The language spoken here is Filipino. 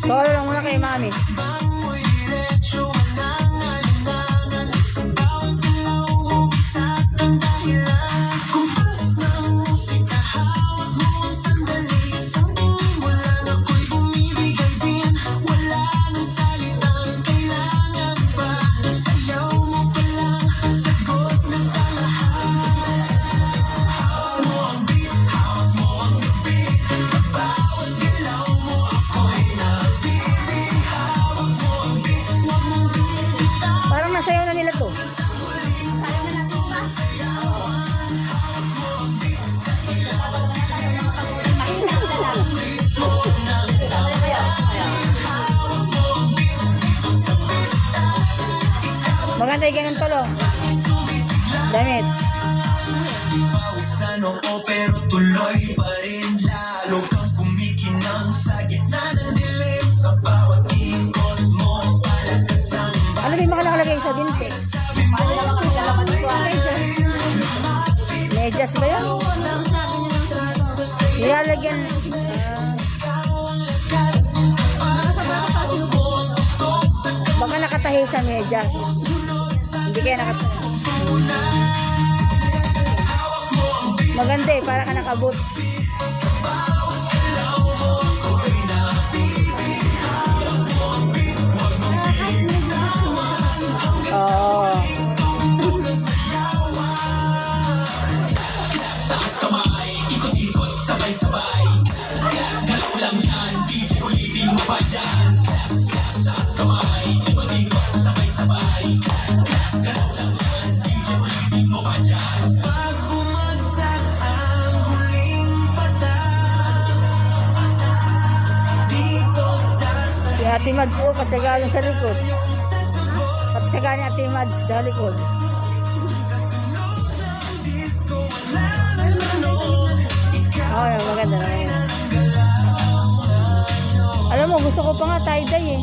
Solo lang muna kay mami. Parang nasayaw na nila to. Maganda yung ganun tolo. Damit. Pero tuloy pa rin, lalo kang kumikinang sa gitna ng dilim. Sa bawat ikot mo, palagkasang Ano ba yung makalagay sa binte? Medyas ba yun? Ilalagyan. Baka nakatahi sa medyas. Hindi kaya nakatahi. Maganda eh, para ka nakaboots. Oo. taas kamay, ikot-ikot, sabay-sabay. Galaw lang yan, DJ ulitin mo pa dyan. Taas kamay, ikot-ikot, sabay-sabay. Galaw lang yan, DJ ulitin mo pa dyan. Pag bumagsak ang huling patak, dito sa Si Ate Mads, oh, patsaga lang sa likod. Patsaga ni Ate Mads sa likod. Oh, maganda na yun. Alam mo, gusto ko pa nga tie-dye eh.